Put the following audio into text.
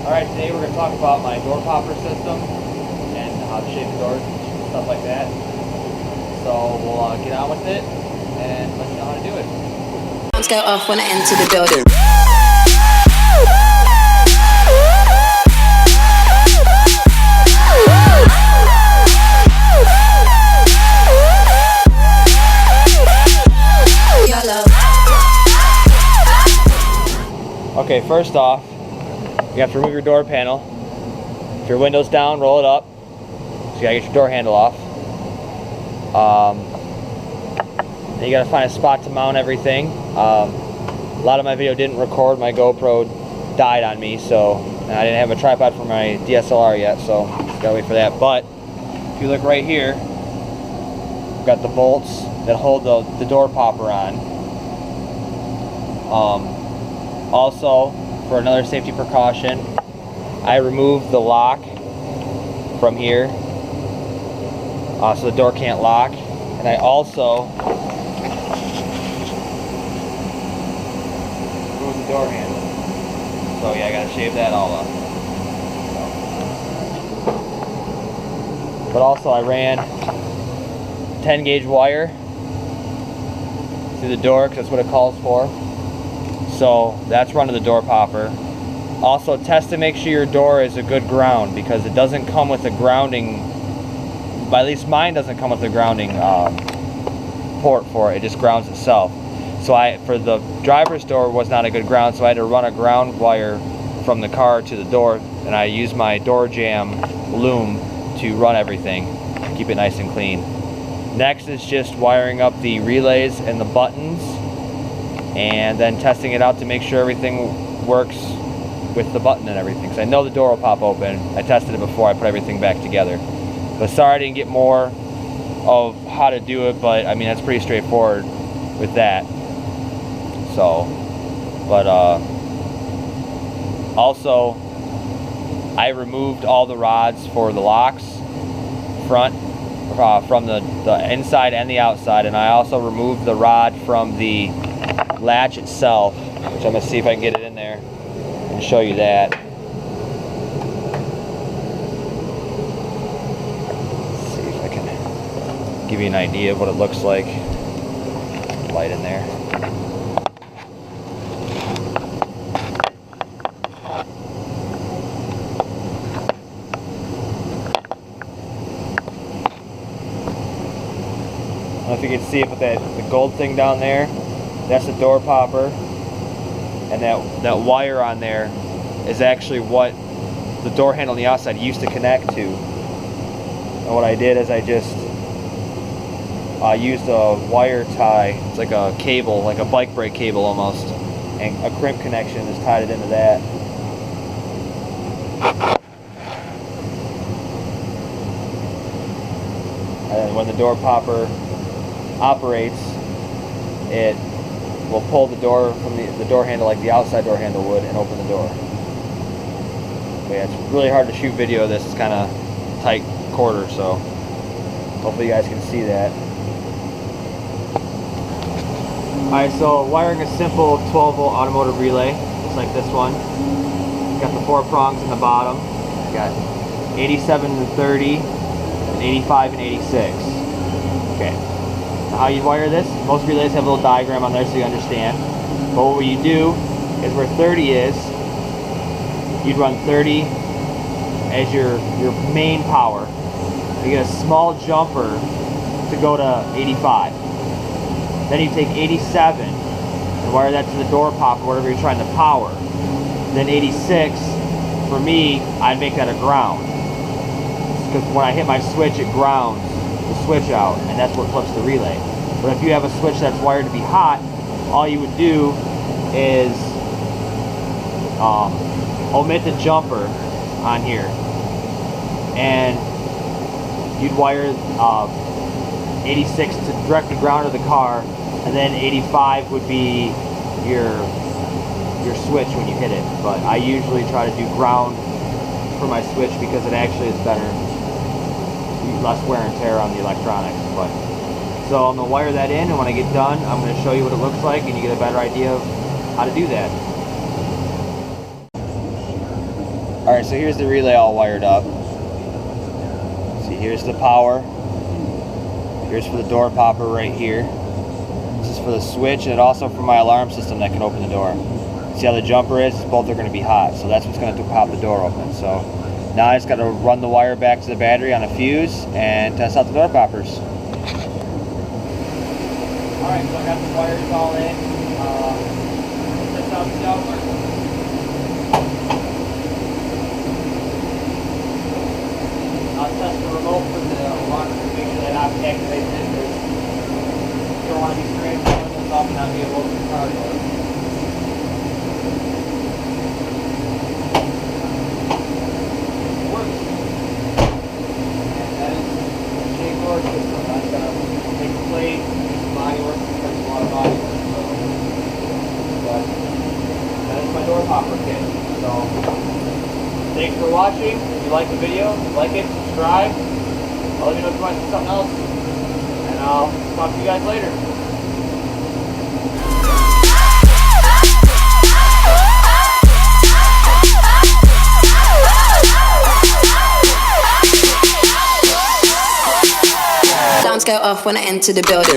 Alright, today we're going to talk about my door popper system and how to shape the doors and stuff like that. So we'll get on with it and let you know how to do it. Alarms go off when I enter the building. Okay, first off, you have to remove your door panel. If your window's down, roll it up. So you gotta get your door handle off. Then you gotta find a spot to mount everything. A lot of my video didn't record. My GoPro died on me, so I didn't have a tripod for my DSLR yet, so gotta wait for that. But if you look right here, we've got the bolts that hold the door popper on. Also, for another safety precaution, I removed the lock from here so the door can't lock, and I also removed the door handle. So yeah, I gotta shave that all up. But also I ran 10 gauge wire through the door because that's what it calls for. So that's running the door popper. Also test to make sure your door is a good ground, because it doesn't come with a grounding, at least mine doesn't come with a grounding port for it. It just grounds itself. So for the driver's door was not a good ground, so I had to run a ground wire from the car to the door, and I used my door jamb loom to run everything, keep it nice and clean. Next is just wiring up the relays and the buttons, and then testing it out to make sure everything works with the button and everything. Because I know the door will pop open. I tested it before I put everything back together. But sorry I didn't get more of how to do it, but I mean that's pretty straightforward with that. So, but also I removed all the rods for the locks front from the inside and the outside, and I also removed the rod from the latch itself, which I'm going to see if I can get it in there and show you that. Let's see if I can give you an idea of what it looks like. Light in there. I don't know if you can see it, but the gold thing down there, that's the door popper, and that wire on there is actually what the door handle on the outside used to connect to. And what I did is I just used a wire tie. It's like a cable, like a bike brake cable almost, and a crimp connection is tied it into that. And then when the door popper operates, it will pull the door from the door handle like the outside door handle would and open the door. But yeah, it's really hard to shoot video of this. It's kind of tight quarter, so hopefully you guys can see that. Alright, so wiring a simple 12-volt automotive relay, just like this one. Got the 4 prongs in the bottom. Got 87 and 30, and 85 and 86. Okay. How you wire this, most relays have a little diagram on there so you understand. But what you do is where 30 is, you'd run 30 as your main power. You get a small jumper to go to 85. Then you take 87 and wire that to the door popper, whatever you're trying to power. Then 86, for me, I'd make that a ground. Because when I hit my switch, it grounds the switch out, and that's what flips the relay. But if you have a switch that's wired to be hot, all you would do is omit the jumper on here, and you'd wire 86 to directly ground to the car, and then 85 would be your switch when you hit it. But I usually try to do ground for my switch because it actually is better, less wear and tear on the electronics. But so I'm gonna wire that in, and when I get done, I'm gonna show you what it looks like, and you get a better idea of how to do that. Alright, so here's the relay all wired up. See, here's the power. Here's for the door popper right here. This is for the switch, and also for my alarm system that can open the door. See how the jumper is? Both are going to be hot, so that's what's going to pop the door open. So now I just got to run the wire back to the battery on a fuse and test out the door poppers. Alright, so I got the wires all in. Test out see how it works. I'll test the remote for the alarm to make sure that I'm activated it, because you don't want to be straight turning this off and not be able to open the car door. It works. And that is the shake door system. I've got to take the plate, body work, because there's a lot of body work. So, but that is my door popper kit. So, thanks for watching. If you like the video, like it, subscribe. Let me know if you want to see something else. And I'll talk to you guys later. Alarms go off when I enter the building.